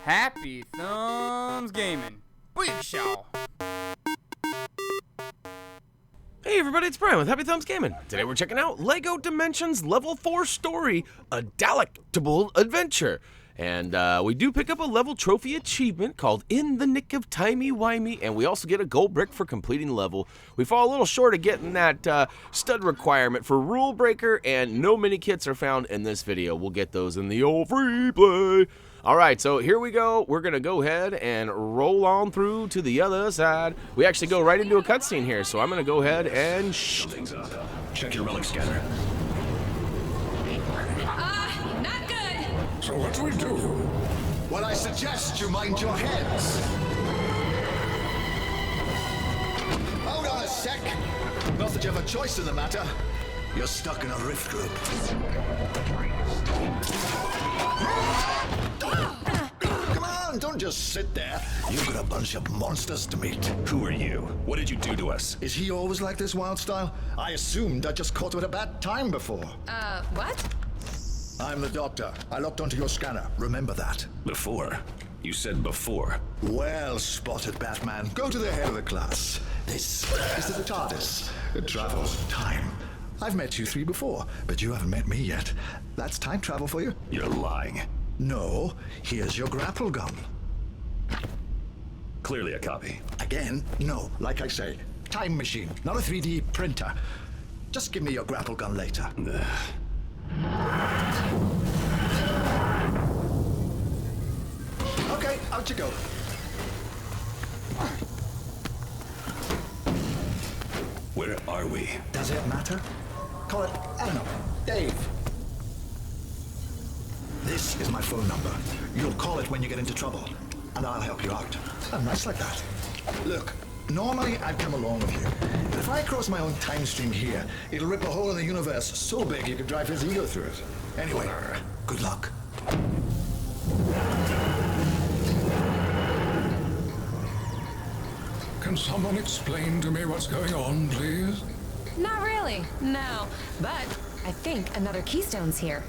Happy Thumbs Gaming. Big show. Hey everybody, it's Brian with Happy Thumbs Gaming. Today we're checking out LEGO Dimensions Level 4 Story, a Dalektable adventure. And we do pick up a level trophy achievement called In the Nick of Timey-Wimey, and we also get a gold brick for completing the level. We fall a little short of getting that stud requirement for Rule Breaker, and no mini kits are found in this video. We'll get those in the old free play. Alright, so here we go. We're going to go ahead and roll on through to the other side. We actually go right into a cutscene here, so I'm going to go ahead and Something's up. Check your relic scanner. Not good. So what do we do? Well, I suggest you mind your heads. Hold on a sec. Not that you have a choice in the matter. You're stuck in a rift group. Come on, don't just sit there. You've got a bunch of monsters to meet. Who are you? What did you do to us? Is he always like this, Wildstyle? I assumed I just caught him at a bad time before. What? I'm the doctor. I locked onto your scanner. Remember that. Before? You said before. Well spotted, Batman. Go to the head of the class. This is the TARDIS. It travels time. I've met you three before, but you haven't met me yet. That's time travel for you? You're lying. No. Here's your grapple gun. Clearly a copy. Again? No. Like I say, time machine, not a 3D printer. Just give me your grapple gun later. Okay, out you go. Where are we? Does it matter? Call it, I don't know, Dave. This is my phone number. You'll call it when you get into trouble, and I'll help you out. I'm nice like that. Look, normally I'd come along with you, but if I cross my own time stream here, it'll rip a hole in the universe so big you could drive his ego through it. Anyway, good luck. Can someone explain to me what's going on, please? Not really, no. But I think another keystone's here.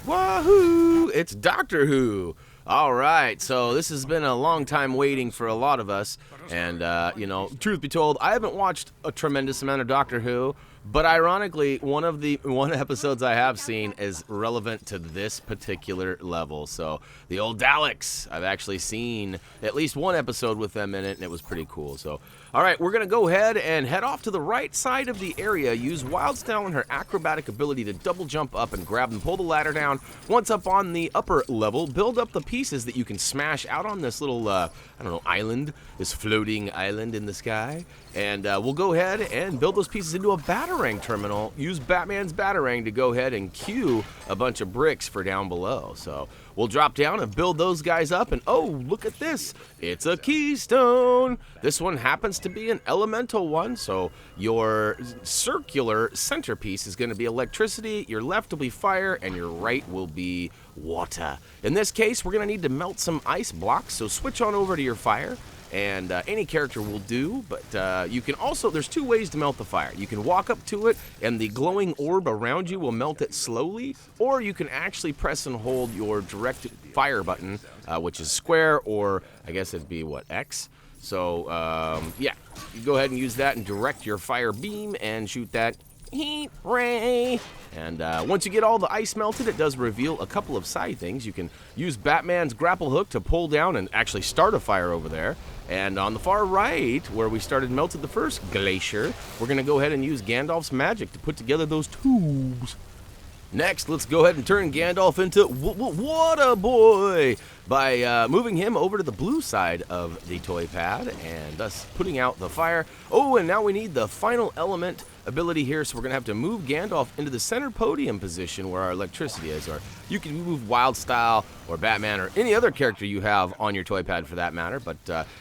Wahoo! It's Doctor Who. All right, so this has been a long time waiting for a lot of us, and you know, truth be told, I haven't watched a tremendous amount of Doctor Who, but ironically, one episodes I have seen is relevant to this particular level. So the old Daleks, I've actually seen at least one episode with them in it, and it was pretty cool. So, all right, we're gonna go ahead and head off to the right side of the area. Use Wildstyle and her acrobatic ability to double jump up and grab and pull the ladder down. Once up on the upper level, build up the pieces that you can smash out on this little, I don't know, island, this floating island in the sky. And we'll go ahead and build those pieces into a Batarang terminal. Use Batman's Batarang to go ahead and queue a bunch of bricks for down below. So we'll drop down and build those guys up. And oh, look at this. It's a keystone. This one happens to be an elemental one. So your circular centerpiece is going to be electricity. Your left will be fire and your right will be water. In this case, we're going to need to melt some ice blocks. So switch on over to your fire. And any character will do, but you can also, there's two ways to melt the fire. You can walk up to it and the glowing orb around you will melt it slowly, or you can actually press and hold your direct fire button, which is square, or I guess it'd be what, X? So yeah, you go ahead and use that and direct your fire beam and shoot that heat ray. And once you get all the ice melted, it does reveal a couple of side things. You can use Batman's grapple hook to pull down and actually start a fire over there. And on the far right, where we started melted the first glacier, we're going to go ahead and use Gandalf's magic to put together those tubes. Next, let's go ahead and turn Gandalf into Water Boy by moving him over to the blue side of the toy pad and thus putting out the fire. Oh, and now we need the final element ability here, so we're going to have to move Gandalf into the center podium position where our electricity is, or you can move Wildstyle or Batman or any other character you have on your toy pad for that matter, but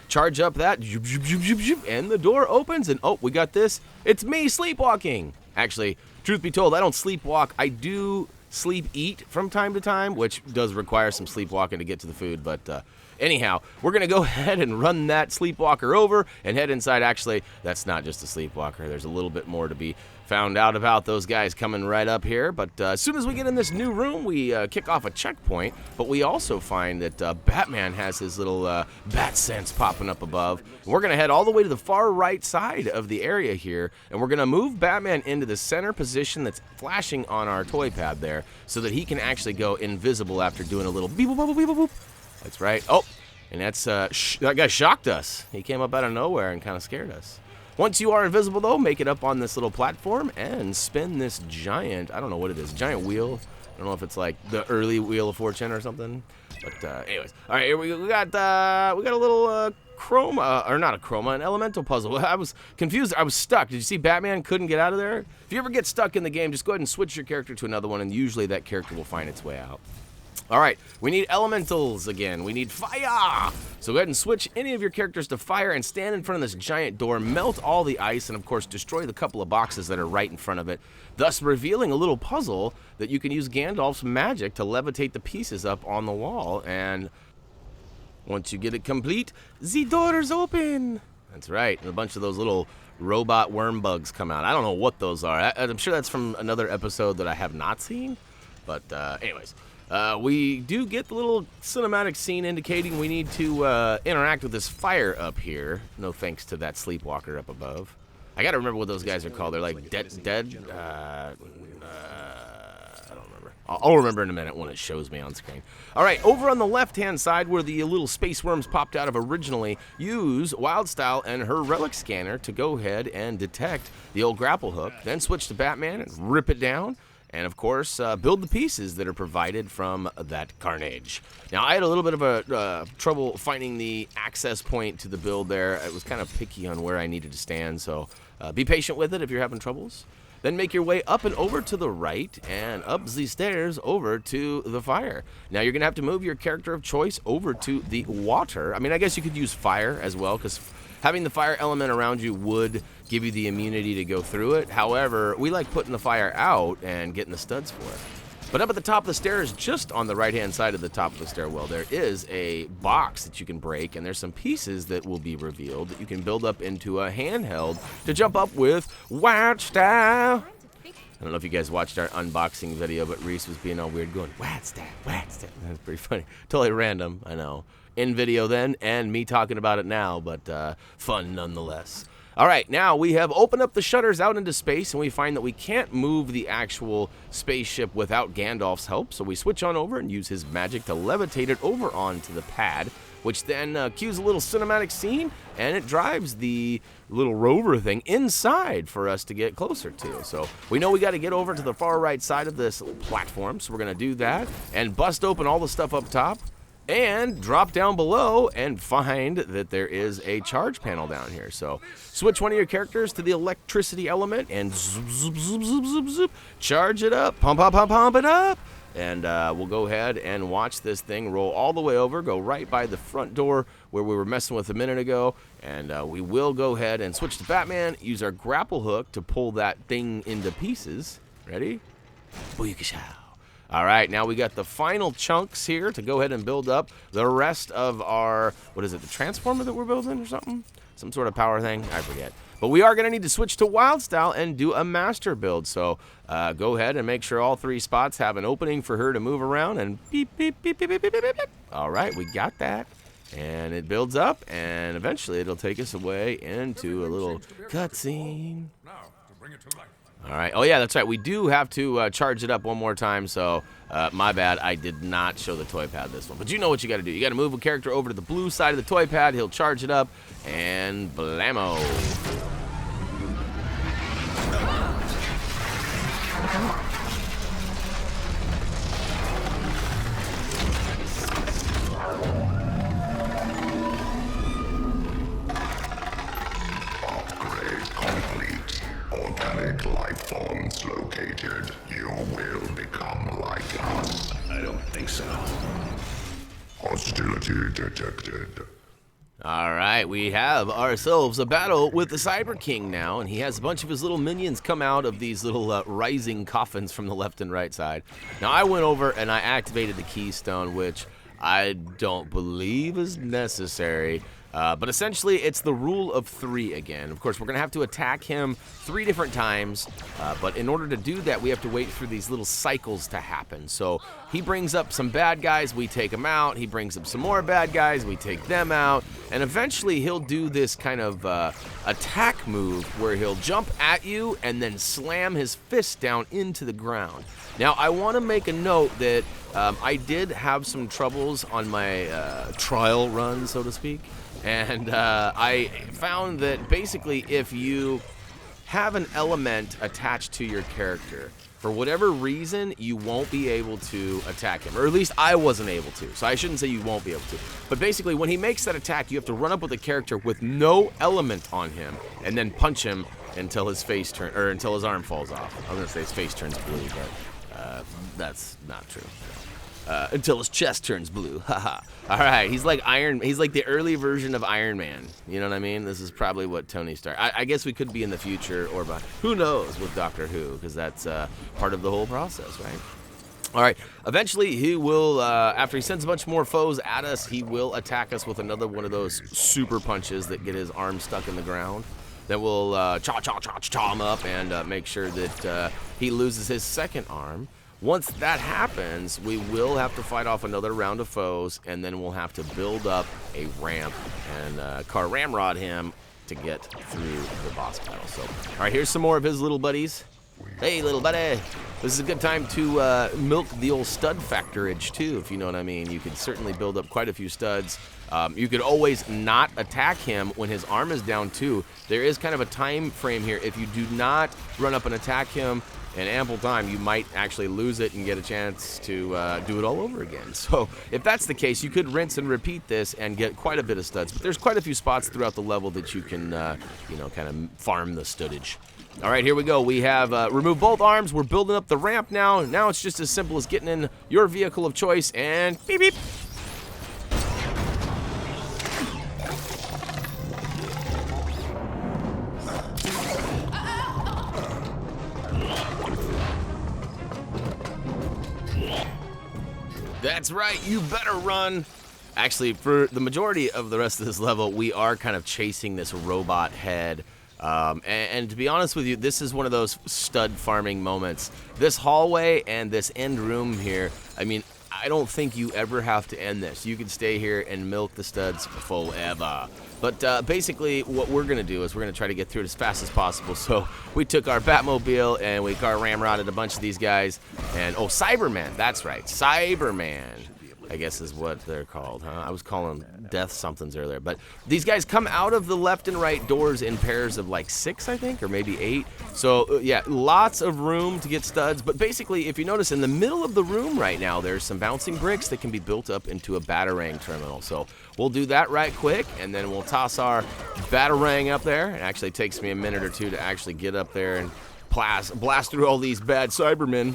charge up that, and the door opens, and oh, we got this. It's me sleepwalking. Actually, truth be told, I don't sleepwalk. I do sleep eat from time to time, which does require some sleepwalking to get to the food, but Anyhow, we're going to go ahead and run that sleepwalker over and head inside. Actually, that's not just a sleepwalker. There's a little bit more to be found out about those guys coming right up here. But as soon as we get in this new room, we kick off a checkpoint. But we also find that Batman has his little bat sense popping up above. We're going to head all the way to the far right side of the area here. And we're going to move Batman into the center position that's flashing on our toy pad there so that he can actually go invisible after doing a little beep, boop, boop, beep, boop, boop. That's right. Oh, and that's that guy shocked us. He came up out of nowhere and kind of scared us. Once you are invisible, though, make it up on this little platform and spin this giant, I don't know what it is, giant wheel. I don't know if it's like the early Wheel of Fortune or something. But anyways, all right, here we go. We got a little chroma, or not a chroma, an elemental puzzle. I was confused. I was stuck. Did you see Batman couldn't get out of there? If you ever get stuck in the game, just go ahead and switch your character to another one, and usually that character will find its way out. All right, we need elementals again. We need fire. So go ahead and switch any of your characters to fire and stand in front of this giant door, melt all the ice, and of course destroy the couple of boxes that are right in front of it, thus revealing a little puzzle that you can use Gandalf's magic to levitate the pieces up on the wall. And once you get it complete, the doors open. That's right, and a bunch of those little robot worm bugs come out. I don't know what those are. I'm sure that's from another episode that I have not seen. But anyways. We do get the little cinematic scene indicating we need to interact with this fire up here. No thanks to that sleepwalker up above. I gotta remember what those guys are called. They're like dead. I don't remember. I'll remember in a minute when it shows me on screen. All right, over on the left-hand side where the little space worms popped out of originally, use Wildstyle and her relic scanner to go ahead and detect the old grapple hook. Then switch to Batman and rip it down. And, of course, build the pieces that are provided from that carnage. Now, I had a little bit of a trouble finding the access point to the build there. It was kind of picky on where I needed to stand, so be patient with it if you're having troubles. Then make your way up and over to the right and up the stairs over to the fire. Now, you're going to have to move your character of choice over to the water. I mean, I guess you could use fire as well, because having the fire element around you would give you the immunity to go through it. However, we like putting the fire out and getting the studs for it. But up at the top of the stairs, just on the right-hand side of the top of the stairwell, there is a box that you can break, and there's some pieces that will be revealed that you can build up into a handheld to jump up with Wild Style. I don't know if you guys watched our unboxing video, but Reese was being all weird going, Wild Style, Wild Style. That's pretty funny. Totally random, I know. In video then, and me talking about it now, but fun nonetheless. All right, now we have opened up the shutters out into space, and we find that we can't move the actual spaceship without Gandalf's help, so we switch on over and use his magic to levitate it over onto the pad, which then cues a little cinematic scene, and it drives the little rover thing inside for us to get closer to. So we know we got to get over to the far right side of this platform, so we're going to do that and bust open all the stuff up top. And drop down below and find that there is a charge panel down here. So switch one of your characters to the electricity element and zoop, zoop, zoop, zoop, zoop, zoop. Charge it up, pump it up. And we'll go ahead and watch this thing roll all the way over, go right by the front door where we were messing with a minute ago. And we will go ahead and switch to Batman, use our grapple hook to pull that thing into pieces. Ready? Booyakasha. All right, now we got the final chunks here to go ahead and build up the rest of our, what is it, the transformer that we're building or something? Some sort of power thing? I forget. But we are going to need to switch to Wildstyle and do a master build. So go ahead and make sure all three spots have an opening for her to move around and beep, beep, beep, beep, beep, beep, beep, beep. All right, we got that. And it builds up, and eventually it'll take us away into a little cutscene. Now, to bring it to life. All right. Oh, yeah, that's right. We do have to charge it up one more time, so my bad. I did not show the toy pad this one. But you know what you got to do. You got to move a character over to the blue side of the toy pad. He'll charge it up, and blammo. Upgrade complete. Organic life forms located. You will become like us. I don't think so. Hostility detected. All right, we have ourselves a battle with the Cyber King now, and he has a bunch of his little minions come out of these little rising coffins from the left and right side. Now, I went over and I activated the keystone, which I don't believe is necessary. But essentially, it's the rule of 3 again. Of course, we're going to have to attack him 3 different times, but in order to do that, we have to wait for these little cycles to happen. So he brings up some bad guys, we take them out. He brings up some more bad guys, we take them out. And eventually, he'll do this kind of attack move where he'll jump at you and then slam his fist down into the ground. Now, I want to make a note that I did have some troubles on my trial run, so to speak. And I found that basically if you have an element attached to your character, for whatever reason, you won't be able to attack him. Or at least I wasn't able to. So I shouldn't say you won't be able to. But basically, when he makes that attack, you have to run up with a character with no element on him and then punch him until his face until his arm falls off. I'm going to say his face turns blue, but that's not true. Until his chest turns blue. Haha. All right, he's like the early version of Iron Man. You know what I mean? This is probably what Tony Stark. I guess we could be in the future, or who knows with Doctor Who, because that's part of the whole process, right? All right, eventually he will, after he sends a bunch more foes at us, he will attack us with another one of those super punches that get his arm stuck in the ground. Then we'll chaw him up and make sure that he loses his second arm. Once that happens, we will have to fight off another round of foes, and then we'll have to build up a ramp and car ramrod him to get through the boss battle. So, all right, here's some more of his little buddies. Hey, little buddy. This is a good time to milk the old stud factorage, too, if you know what I mean. You could certainly build up quite a few studs. You could always not attack him when his arm is down, too. There is kind of a time frame here. If you do not run up and attack him in ample time, you might actually lose it and get a chance to do it all over again. So if that's the case, you could rinse and repeat this and get quite a bit of studs. But there's quite a few spots throughout the level that you can, kind of farm the studage. All right, here we go. We have removed both arms. We're building up the ramp now. Now it's just as simple as getting in your vehicle of choice and beep, beep. That's right, you better run. Actually, for the majority of the rest of this level, we are kind of chasing this robot head. And to be honest with you, this is one of those stud farming moments. This hallway and this end room here, I mean, I don't think you ever have to end this. You can stay here and milk the studs forever. But basically, what we're going to do is we're going to try to get through it as fast as possible. So we took our Batmobile and we car ramrodded a bunch of these guys. And, oh, Cyberman, that's right, Cyberman, I guess is what they're called, huh? I was calling death somethings earlier. But these guys come out of the left and right doors in pairs of like 6, I think, or maybe 8. So, yeah, lots of room to get studs. But basically, if you notice, in the middle of the room right now, there's some bouncing bricks that can be built up into a Batarang terminal. So we'll do that right quick, and then we'll toss our Batarang up there. It actually takes me a minute or two to actually get up there and blast through all these bad Cybermen.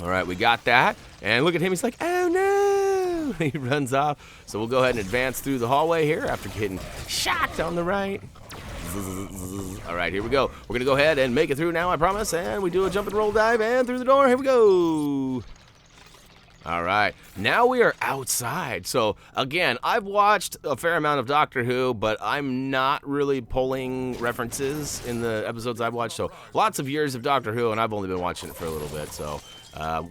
All right, we got that. And look at him. He's like, oh, no. He runs off. So we'll go ahead and advance through the hallway here after getting shocked on the right. All right, here we go. We're going to go ahead and make it through now, I promise. And we do a jump and roll dive and through the door. Here we go. All right, now we are outside. So, again, I've watched a fair amount of Doctor Who, but I'm not really pulling references in the episodes I've watched. So, lots of years of Doctor Who, and I've only been watching it for a little bit. So,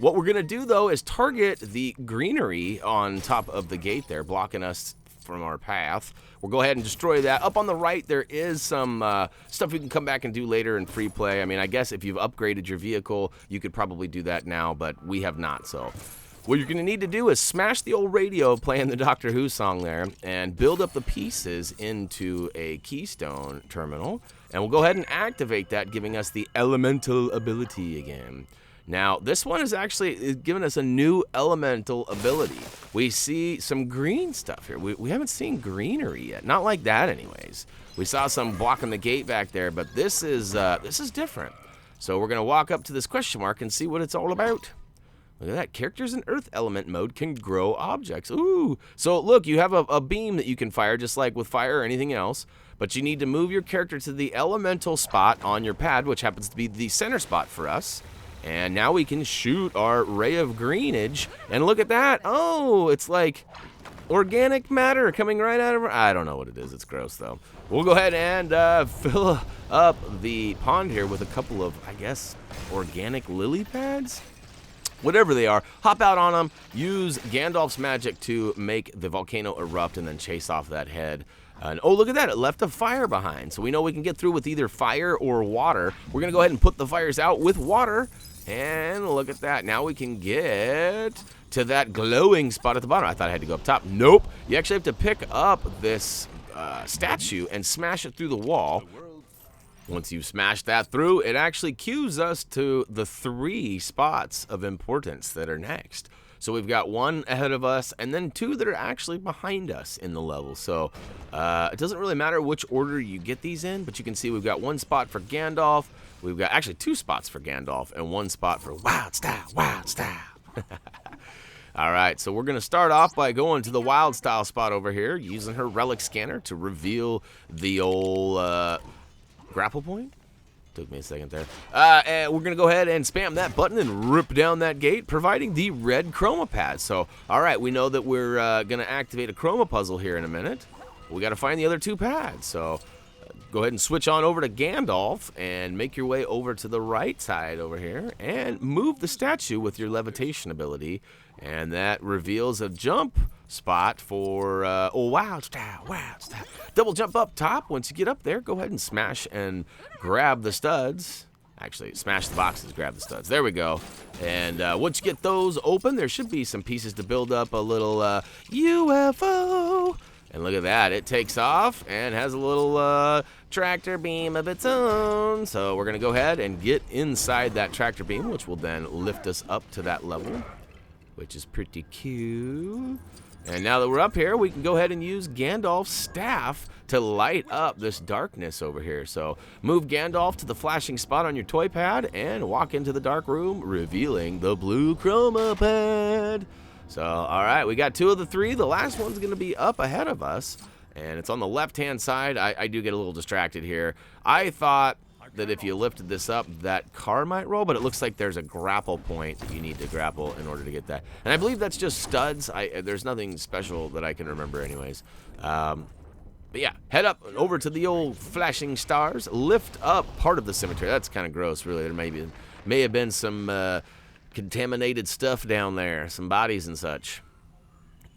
what we're going to do, though, is target the greenery on top of the gate there, blocking us from our path. We'll go ahead and destroy that. Up on the right, there is some stuff we can come back and do later in free play. I mean, I guess if you've upgraded your vehicle, you could probably do that now, but we have not, so what you're going to need to do is smash the old radio playing the Doctor Who song there and build up the pieces into a keystone terminal. And we'll go ahead and activate that, giving us the elemental ability again. Now, this one is actually giving us a new elemental ability. We see some green stuff here. We haven't seen greenery yet. Not like that anyways. We saw some blocking the gate back there, but this is different. So we're going to walk up to this question mark and see what it's all about. Look at that. Characters in Earth Element mode can grow objects. Ooh. So, look, you have a beam that you can fire, just like with fire or anything else. But you need to move your character to the elemental spot on your pad, which happens to be the center spot for us. And now we can shoot our ray of greenage. And look at that. Oh, it's like organic matter coming right out of her. I don't know what it is. It's gross, though. We'll go ahead and fill up the pond here with a couple of, I guess, organic lily pads? Whatever they are, hop out on them, use Gandalf's magic to make the volcano erupt and then chase off that head. And oh, look at that, it left a fire behind. So we know we can get through with either fire or water. We're gonna go ahead and put the fires out with water. And look at that, now we can get to that glowing spot at the bottom. I thought I had to go up top. Nope, you actually have to pick up this statue and smash it through the wall. Once you've smashed that through, it actually cues us to the 3 spots of importance that are next. So we've got 1 ahead of us, and then 2 that are actually behind us in the level. So it doesn't really matter which order you get these in, but you can see we've got 1 spot for Gandalf. We've got actually 2 spots for Gandalf and 1 spot for Wild Style, Wild Style. All right, so we're going to start off by going to the Wild Style spot over here, using her relic scanner to reveal the old grapple point. Took me a second there. And we're going to go ahead and spam that button and rip down that gate, providing the red chroma pad. So, all right, we know that we're going to activate a chroma puzzle here in a minute. We got to find the other 2 pads. So, go ahead and switch on over to Gandalf and make your way over to the right side over here and move the statue with your levitation ability. And that reveals a jump spot for, Wild Style, Wild Style. Double jump up top. Once you get up there, go ahead and smash and grab the studs. Actually, smash the boxes, grab the studs. There we go. And once you get those open, there should be some pieces to build up a little UFO. And look at that. It takes off and has a little tractor beam of its own. So we're going to go ahead and get inside that tractor beam, which will then lift us up to that level, which is pretty cute. And now that we're up here, we can go ahead and use Gandalf's staff to light up this darkness over here. So move Gandalf to the flashing spot on your toy pad and walk into the dark room, revealing the blue chroma pad. So, all right, we got 2 of the 3. The last one's going to be up ahead of us, and it's on the left-hand side. I do get a little distracted here. I thought that if you lifted this up, that car might roll, but it looks like there's a grapple point that you need to grapple in order to get that. And I believe that's just studs. There's nothing special that I can remember anyways. But yeah, head up over to the old flashing stars, lift up part of the cemetery. That's kind of gross, really. There may have been some contaminated stuff down there, some bodies and such.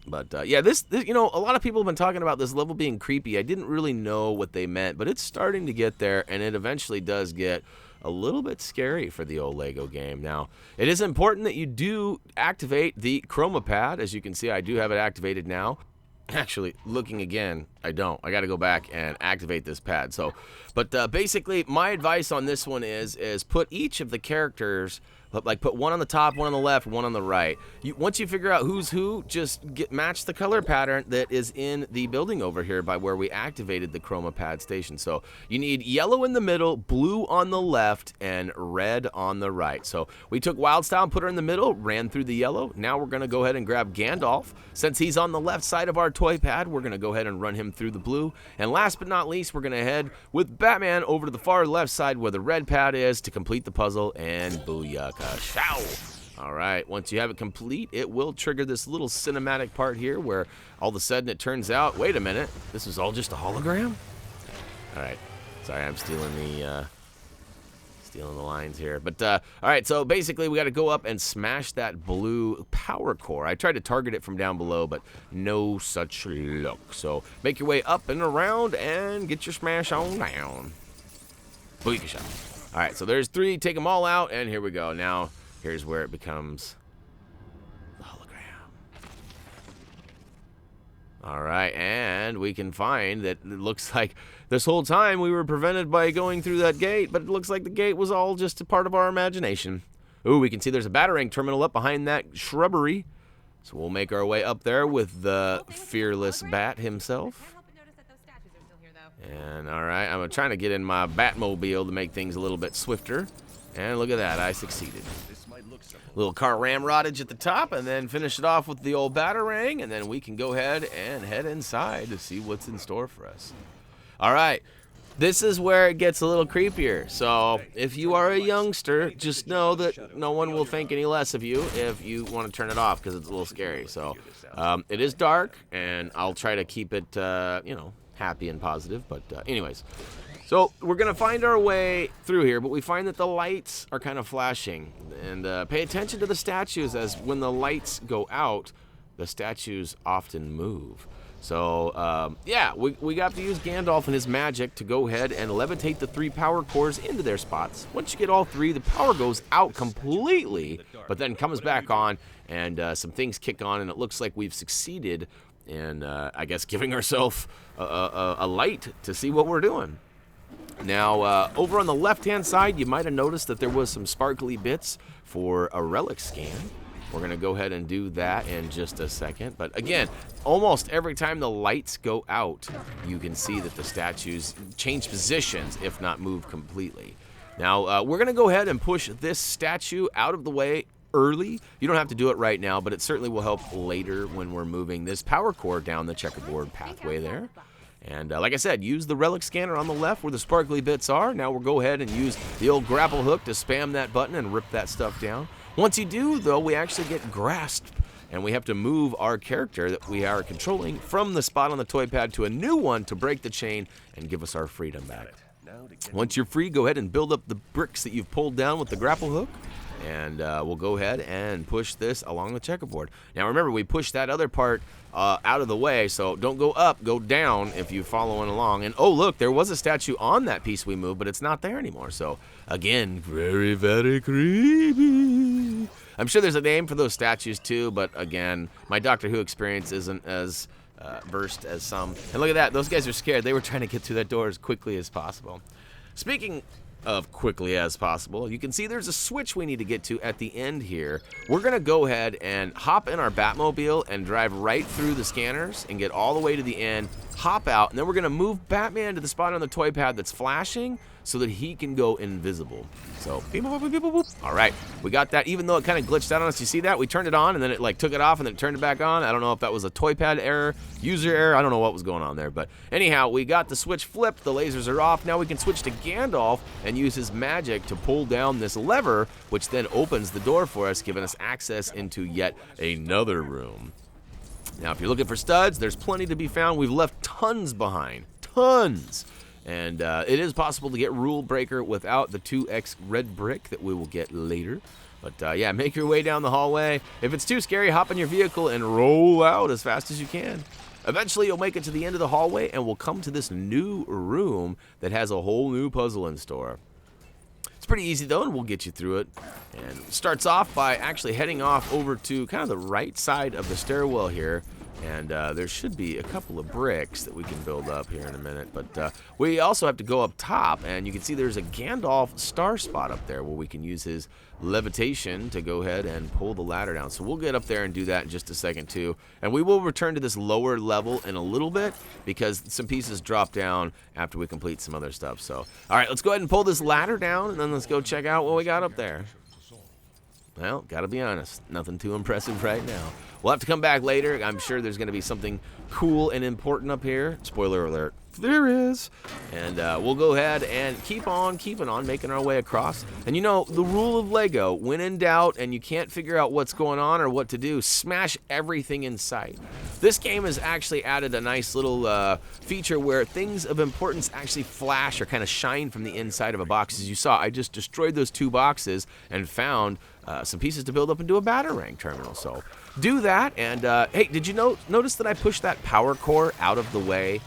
But yeah, this, you know, a lot of people have been talking about this level being creepy. I didn't really know what they meant, but it's starting to get there, and it eventually does get a little bit scary for the old Lego game. Now, it is important that you do activate the chroma pad. As you can see, I do have it activated now. Actually, looking again, I don't. I got to go back and activate this pad. So, but basically, my advice on this one is put each of the characters, like put 1 on the top, 1 on the left, 1 on the right. Once you figure out who's who, just match the color pattern that is in the building over here by where we activated the chroma pad station. So you need yellow in the middle, blue on the left, and red on the right. So we took Wild Style and put her in the middle, ran through the yellow. Now we're going to go ahead and grab Gandalf. Since he's on the left side of our toy pad, we're going to go ahead and run him through the blue. And last but not least, we're going to head with Batman over to the far left side where the red pad is to complete the puzzle, and booyaka. Show! All right, once you have it complete, it will trigger this little cinematic part here where all of a sudden it turns out, wait a minute, this is all just a hologram? All right, sorry, I'm stealing the lines here. But, all right, so basically we got to go up and smash that blue power core. I tried to target it from down below, but no such luck. So make your way up and around and get your smash on down. Booyaka shot. All right, so there's 3. Take them all out, and here we go. Now, here's where it becomes the hologram. All right, and we can find that it looks like this whole time we were prevented by going through that gate, but it looks like the gate was all just a part of our imagination. Ooh, we can see there's a Batarang terminal up behind that shrubbery. So we'll make our way up there with the fearless bat himself. And all right, I'm trying to get in my Batmobile to make things a little bit swifter. And look at that, I succeeded. Little car ramroddage at the top, and then finish it off with the old Batarang, and then we can go ahead and head inside to see what's in store for us. All right, This is where it gets a little creepier. So if you are a youngster, just know that no one will think any less of you if you want to turn it off because it's a little scary. So it is dark, and I'll try to keep it, you know, happy and positive. But anyways, so we're going to find our way through here, but we find that the lights are kind of flashing. And pay attention to the statues, as when the lights go out, the statues often move. So, yeah, we got to use Gandalf and his magic to go ahead and levitate the 3 power cores into their spots. Once you get all 3, the power goes out completely, but then comes back on, and some things kick on, and it looks like we've succeeded in, I guess, giving ourselves a light to see what we're doing. Now, over on the left-hand side, you might have noticed that there was some sparkly bits for a relic scan. We're going to go ahead and do that in just a second. But again, almost every time the lights go out, you can see that the statues change positions, if not move completely. Now, we're going to go ahead and push this statue out of the way early. You don't have to do it right now, but it certainly will help later when we're moving this power core down the checkerboard pathway there. And like I said, use the relic scanner on the left where the sparkly bits are. Now we'll go ahead and use the old grapple hook to spam that button and rip that stuff down. Once you do, though, we actually get grasped, and we have to move our character that we are controlling from the spot on the toy pad to a new one to break the chain and give us our freedom back. Once you're free, go ahead and build up the bricks that you've pulled down with the grapple hook, and we'll go ahead and push this along the checkerboard. Now remember, we pushed that other part out of the way, so don't go up, go down if you're following along. And oh look, there was a statue on that piece we moved, but it's not there anymore. So again, very, very creepy. I'm sure there's a name for those statues too, but again, my Doctor Who experience isn't as versed as some. And look at that, those guys are scared. They were trying to get through that door as quickly as possible. Speaking of quickly as possible, you can see there's a switch we need to get to at the end here. We're gonna go ahead and hop in our Batmobile and drive right through the scanners and get all the way to the end, hop out, and then we're gonna move Batman to the spot on the toy pad that's flashing so that he can go invisible. So, beep, boop, beep, boop, boop. All right, we got that. Even though it kind of glitched out on us, you see that? We turned it on and then it like took it off and then turned it back on. I don't know if that was a toy pad error, user error. I don't know what was going on there, but anyhow, we got the switch flipped. The lasers are off. Now we can switch to Gandalf and use his magic to pull down this lever, which then opens the door for us, giving us access into yet another room. Now, if you're looking for studs, there's plenty to be found. We've left tons behind, tons. And it is possible to get Rule Breaker without the 2x red brick that we will get later. But yeah, make your way down the hallway. If it's too scary, hop in your vehicle and roll out as fast as you can. Eventually, you'll make it to the end of the hallway, and we'll come to this new room that has a whole new puzzle in store. It's pretty easy, though, and we'll get you through it. And it starts off by actually heading off over to kind of the right side of the stairwell here. And there should be a couple of bricks that we can build up here in a minute. But we also have to go up top, and you can see there's a Gandalf star spot up there where we can use his levitation to go ahead and pull the ladder down. So we'll get up there and do that in just a second, too. And we will return to this lower level in a little bit because some pieces drop down after we complete some other stuff. So, all right, let's go ahead and pull this ladder down, and then let's go check out what we got up there. Well, gotta be honest, nothing too impressive right now. We'll have to come back later. I'm sure there's going to be something cool and important up here. Spoiler alert, there is. And we'll go ahead and keep on keeping on, making our way across. And you know, the rule of Lego, when in doubt and you can't figure out what's going on or what to do, smash everything in sight. This game has actually added a nice little feature where things of importance actually flash or kind of shine from the inside of a box. As you saw, I just destroyed those 2 boxes and found some pieces to build up into a Batarang terminal. So do that, and hey, did you notice that I pushed that power core out of the way?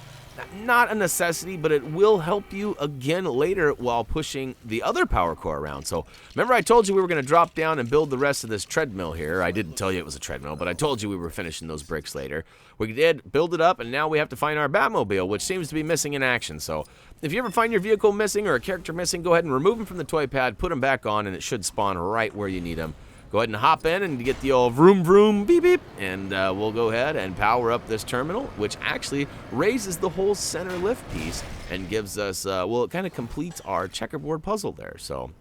Not a necessity, but it will help you again later while pushing the other power core around. So remember I told you we were going to drop down and build the rest of this treadmill here. I didn't tell you it was a treadmill, but I told you we were finishing those bricks later. We did build it up, and now we have to find our Batmobile, which seems to be missing in action. So if you ever find your vehicle missing or a character missing, go ahead and remove them from the toy pad, put them back on, and it should spawn right where you need them. Go ahead and hop in and get the old vroom vroom beep beep, and we'll go ahead and power up this terminal, which actually raises the whole center lift piece and gives us, well, it kind of completes our checkerboard puzzle there. So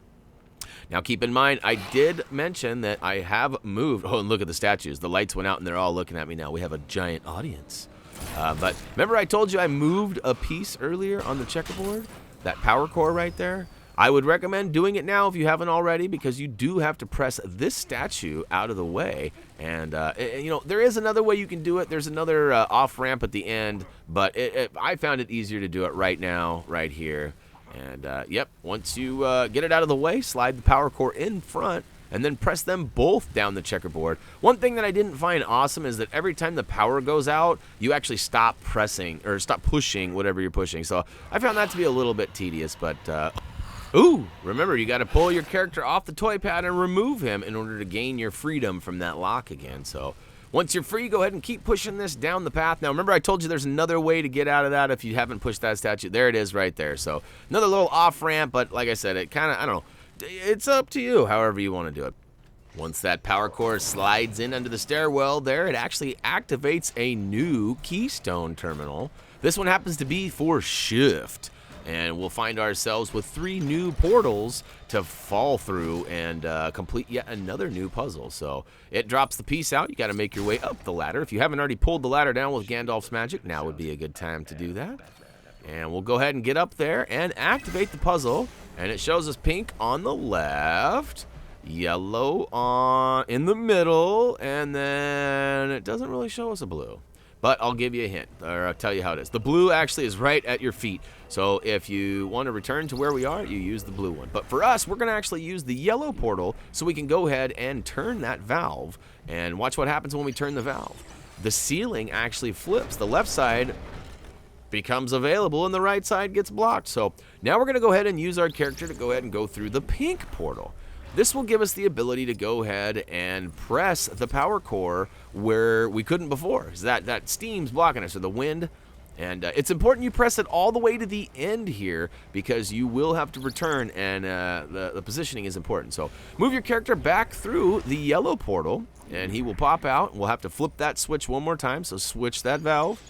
now keep in mind, I did mention that I have moved. Oh, and look at the statues. The lights went out and they're all looking at me now. We have a giant audience. But remember I told you I moved a piece earlier on the checkerboard? That power core right there? I would recommend doing it now if you haven't already, because you do have to press this statue out of the way. And, you know, there is another way you can do it. There's another off-ramp at the end, but I found it easier to do it right now, right here. And, yep, once you get it out of the way, slide the power core in front, and then press them both down the checkerboard. One thing that I didn't find awesome is that every time the power goes out, you actually stop pressing, or stop pushing whatever you're pushing. So I found that to be a little bit tedious, but... Ooh, remember, you got to pull your character off the toy pad and remove him in order to gain your freedom from that lock again. So once you're free, go ahead and keep pushing this down the path. Now, remember I told you there's another way to get out of that if you haven't pushed that statue. There it is right there. So another little off-ramp, but like I said, it kind of, I don't know, it's up to you however you want to do it. Once that power core slides in under the stairwell there, it actually activates a new keystone terminal. This one happens to be for shift. And we'll find ourselves with 3 new portals to fall through and complete yet another new puzzle. So it drops the piece out. You got to make your way up the ladder. If you haven't already pulled the ladder down with Gandalf's magic, now would be a good time to do that. And we'll go ahead and get up there and activate the puzzle. And it shows us pink on the left, yellow in the middle, and then it doesn't really show us a blue. But I'll give you a hint, or I'll tell you how it is. The blue actually is right at your feet. So if you want to return to where we are, you use the blue one. But for us, we're going to actually use the yellow portal so we can go ahead and turn that valve. And watch what happens when we turn the valve. The ceiling actually flips. The left side becomes available and the right side gets blocked. So now we're going to go ahead and use our character to go ahead and go through the pink portal. This will give us the ability to go ahead and press the power core where we couldn't before. That steam's blocking us, or the wind. And it's important you press it all the way to the end here, because you will have to return, and the positioning is important. So move your character back through the yellow portal, and he will pop out. We'll have to flip that switch one more time, so switch that valve,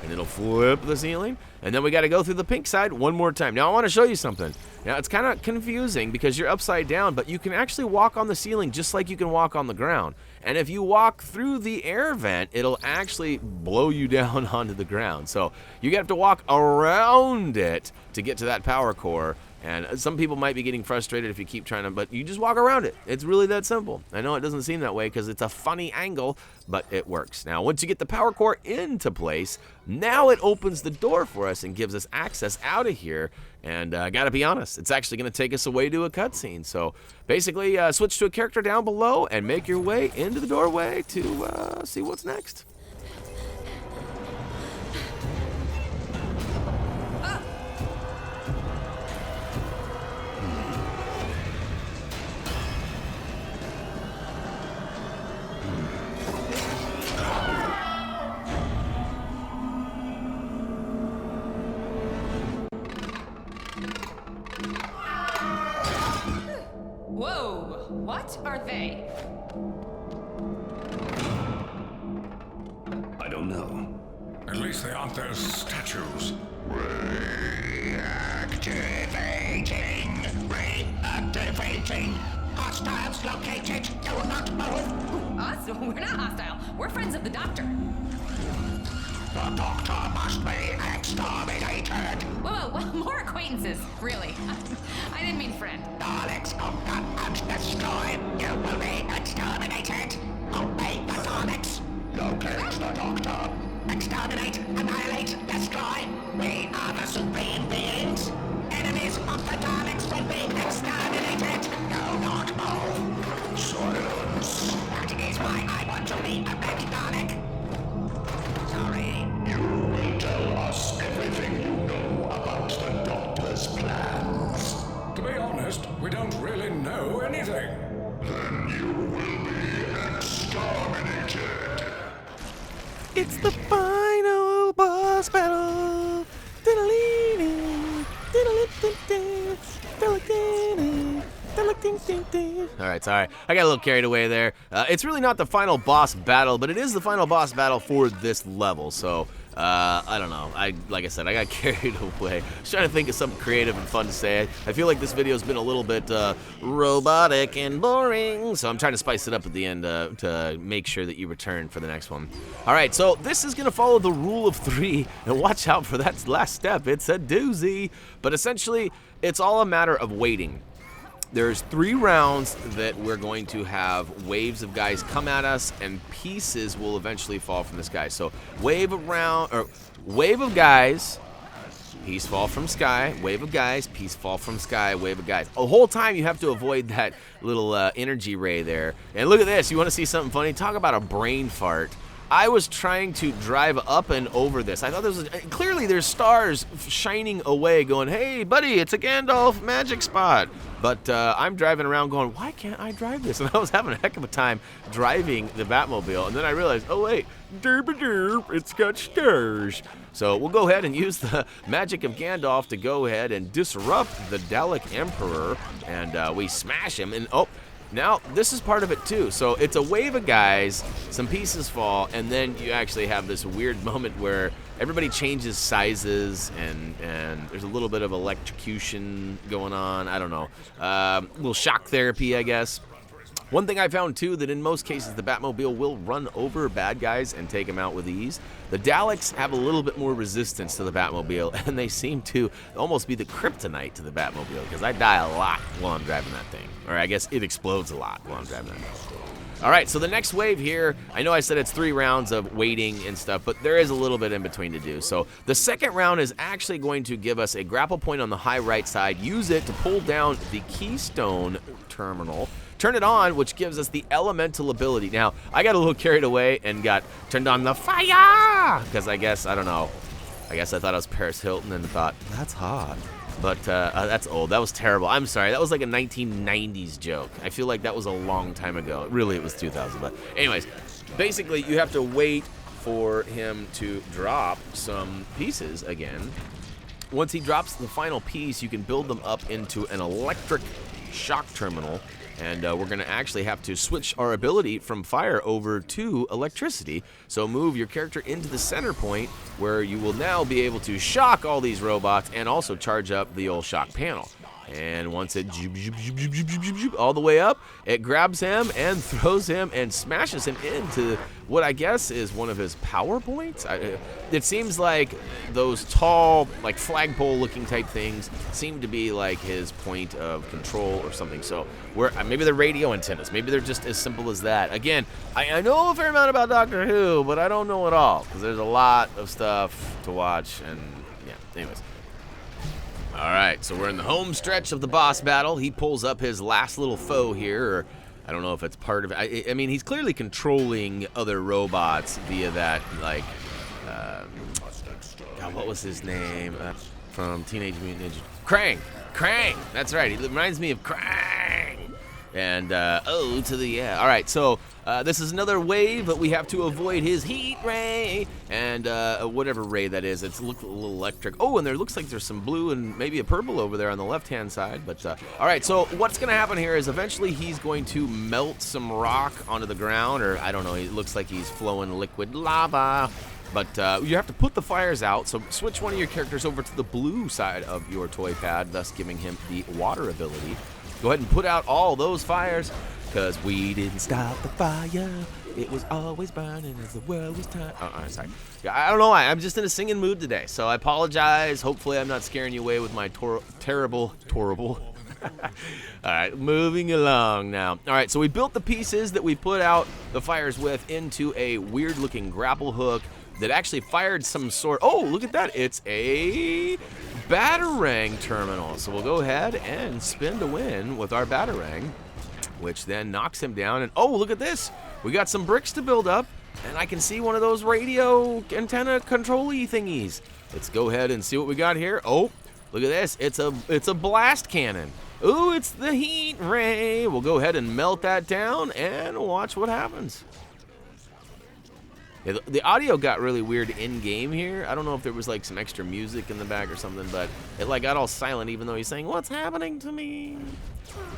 and it'll flip the ceiling. And then we got to go through the pink side one more time. Now I want to show you something. Now it's kind of confusing because you're upside down, but you can actually walk on the ceiling just like you can walk on the ground. And if you walk through the air vent, it'll actually blow you down onto the ground. So you have to walk around it to get to that power core. And some people might be getting frustrated if you keep trying to, but you just walk around it. It's really that simple. I know it doesn't seem that way because it's a funny angle, but it works. Now, once you get the power core into place, now it opens the door for us and gives us access out of here. And I gotta be honest, it's actually gonna take us away to a cutscene. So basically, switch to a character down below and make your way into the doorway to see what's next. Whoa! What are they? I don't know. At least they aren't those statues. Reactivating. Reactivating. Hostiles located. Do not move. Us? We're not hostile. We're friends of the Doctor. The Doctor must be exterminated. Whoa, well, more acquaintances, really. I didn't mean friend. Daleks conquer and destroy. You will be exterminated. Obey the Daleks. Locate the Doctor. Exterminate, annihilate, destroy. We are the supreme beings. Enemies of the Daleks will be exterminated. Do not move. Silence. That is why I want to be a pet Dalek. Sorry. You will tell us everything you know about the Doctor's plans. To be honest, we don't really know anything. Then you will be exterminated. It's the final boss battle. All right, sorry. I got a little carried away there. It's really not the final boss battle, but it is the final boss battle for this level. So, I don't know. Like I said, I got carried away. I was trying to think of something creative and fun to say. I feel like this video's been a little bit robotic and boring, so I'm trying to spice it up at the end to make sure that you return for the next one. All right, so this is going to follow the rule of 3, and watch out for that last step. It's a doozy. But essentially, it's all a matter of waiting. There's 3 rounds that we're going to have waves of guys come at us, and pieces will eventually fall from the sky. So wave of guys, piece fall from sky, wave of guys, piece fall from sky, wave of guys. The whole time you have to avoid that little energy ray there. And look at this. You want to see something funny? Talk about a brain fart. I was trying to drive up and over this. I thought this was clearly there's stars shining away going, hey, buddy, it's a Gandalf magic spot. But I'm driving around going, why can't I drive this? And I was having a heck of a time driving the Batmobile. And then I realized, oh, wait, derp, it's got stars. So we'll go ahead and use the magic of Gandalf to go ahead and disrupt the Dalek Emperor. And we smash him. And, oh, now, this is part of it too. So it's a wave of guys, some pieces fall, and then you actually have this weird moment where everybody changes sizes, and there's a little bit of electrocution going on. I don't know. A little shock therapy, I guess. One thing I found too, that in most cases the Batmobile will run over bad guys and take them out with ease. The Daleks have a little bit more resistance to the Batmobile, and they seem to almost be the kryptonite to the Batmobile, because I die a lot while I'm driving that thing. Or I guess it explodes a lot while I'm driving that thing. All right, so the next wave here, I know I said it's 3 rounds of waiting and stuff, but there is a little bit in between to do. So the second round is actually going to give us a grapple point on the high right side. Use it to pull down the Keystone terminal. Turn it on, which gives us the elemental ability. Now, I got a little carried away and got turned on the fire, because I guess, I don't know, I guess I thought I was Paris Hilton and thought, that's hot. But that's old. That was terrible. I'm sorry. That was like a 1990s joke. I feel like that was a long time ago. Really, it was 2000. But anyways, basically, you have to wait for him to drop some pieces again. Once he drops the final piece, you can build them up into an electric shock terminal. And we're going to actually have to switch our ability from fire over to electricity. So move your character into the center point, where you will now be able to shock all these robots and also charge up the old shock panel. And once it all the way up, it grabs him and throws him and smashes him into what I guess is one of his power points. It seems like those tall, like flagpole-looking type things seem to be like his point of control or something. So maybe they're radio antennas. Maybe they're just as simple as that. Again, I know a fair amount about Doctor Who, but I don't know it all, because there's a lot of stuff to watch. And yeah, anyways. All right, so we're in the home stretch of the boss battle. He pulls up his last little foe here, or I don't know if it's part of it. I mean, he's clearly controlling other robots via that, like, God, what was his name from Teenage Mutant Ninja? Krang. Krang. That's right. He reminds me of Krang. And, oh, to the, yeah. All right, so this is another wave, but we have to avoid his heat ray and whatever ray that is. It's a little electric. Oh, and there looks like there's some blue and maybe a purple over there on the left-hand side. But, all right, so what's going to happen here is eventually he's going to melt some rock onto the ground, or I don't know, it looks like he's flowing liquid lava. But you have to put the fires out, so switch one of your characters over to the blue side of your toy pad, thus giving him the water ability. Go ahead and put out all those fires, because we didn't stop the fire. It was always burning as the world was time. Oh, I'm sorry. I don't know why. I'm just in a singing mood today, so I apologize. Hopefully I'm not scaring you away with my terrible. All right, moving along now. All right, so we built the pieces that we put out the fires with into a weird-looking grapple hook that actually fired some sort. Oh, look at that. It's a Batarang terminal. So we'll go ahead and spin to win with our Batarang, which then knocks him down. And oh, look at this. We got some bricks to build up, and I can see one of those radio antenna control-y thingies. Let's go ahead and see what we got here. Oh, look at this. It's a blast cannon. Ooh, it's the heat ray. We'll go ahead and melt that down and watch what happens. Yeah, the audio got really weird in-game here. I don't know if there was like some extra music in the back or something, but it like got all silent even though he's saying, "What's happening to me?"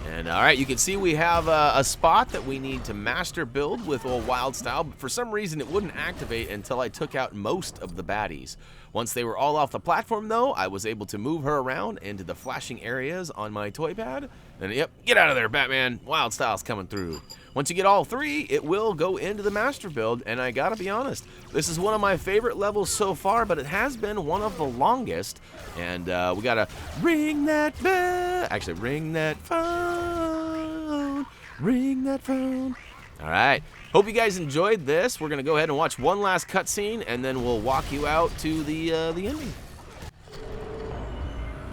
And all right, you can see we have a spot that we need to master build with old Wild Style, but for some reason it wouldn't activate until I took out most of the baddies. Once they were all off the platform though, I was able to move her around into the flashing areas on my toy pad. And yep, get out of there, Batman. Wild Style's coming through. Once you get all three, it will go into the master build, and I gotta be honest, this is one of my favorite levels so far, but it has been one of the longest. And we gotta ring that bell. Actually, ring that phone. Ring that phone. All right. Hope you guys enjoyed this. We're gonna go ahead and watch one last cutscene, and then we'll walk you out to the ending.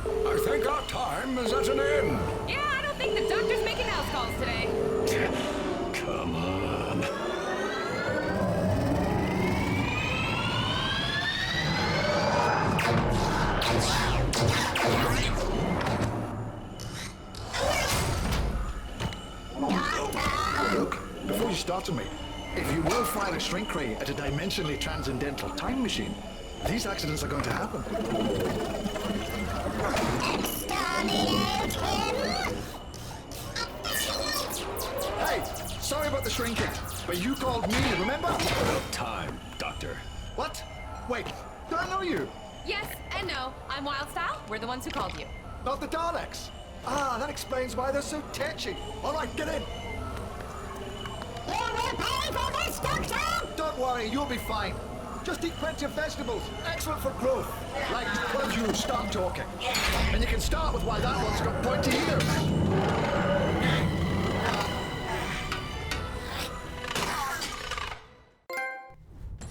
I think our time is at an end. Yeah, I don't think the doctor's making house calls today. Come on. Look, before you startle me, if you will fire a shrink ray at a dimensionally transcendental time machine, these accidents are going to happen. Hey, sorry about the shrinking, but you called me, remember? About time, Doctor. What? Wait, do I know you? Yes and no. I'm Wild Style. We're the ones who called you. Not the Daleks. Ah, that explains why they're so tetchy. All right, get in. You will pay for this, Doctor! Don't worry, you'll be fine. Just eat plenty of vegetables. Excellent for growth. Like, well, you stop talking. And you can start with why that one's got pointy ears.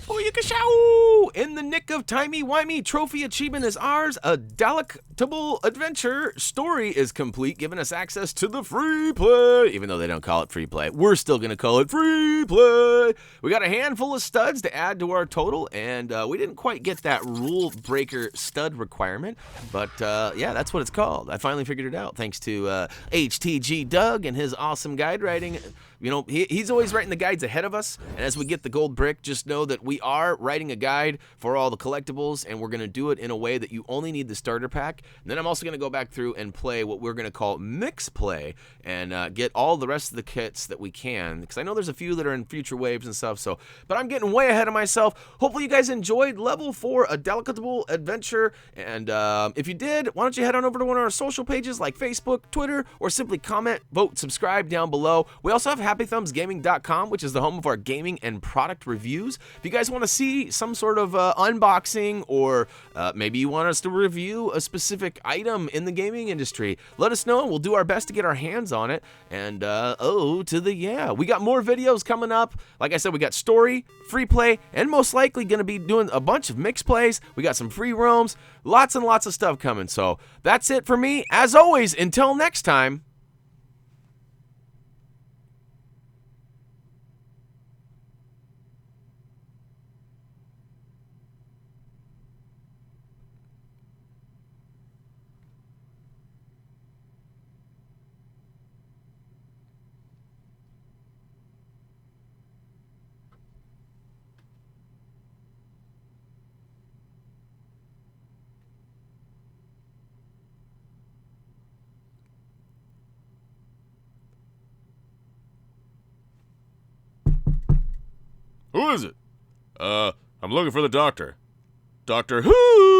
Booyakashow! In the nick of Timey-Wimey, trophy achievement is ours. A Dalektable adventure story is complete, giving us access to the free play. Even though they don't call it free play, we're still going to call it free play. We got a handful of studs to add to our total, and we didn't quite get that rule breaker stud requirement, but yeah, that's what it's called. I finally figured it out thanks to HTG Doug and his awesome guide writing. You know, he's always writing the guides ahead of us, and as we get the gold brick, just know that we are writing a guide for all the collectibles, and we're going to do it in a way that you only need the starter pack. And then I'm also going to go back through and play what we're going to call mix play, and get all the rest of the kits that we can, because I know there's a few that are in future waves and stuff, so, but I'm getting way ahead of myself. Hopefully you guys enjoyed Level 4, a Dalektable adventure, and if you did, why don't you head on over to one of our social pages like Facebook, Twitter, or simply comment, vote, subscribe down below. We also have HappyThumbsGaming.com, which is the home of our gaming and product reviews. If you guys want to see some sort of unboxing, or maybe you want us to review a specific item in the gaming industry, let us know. We'll do our best to get our hands on it. And we got more videos coming up. Like I said, we got story, free play, and most likely going to be doing a bunch of mixed plays. We got some free roams, lots and lots of stuff coming. So that's it for me. As always, until next time. Who is it? I'm looking for the doctor. Doctor Who?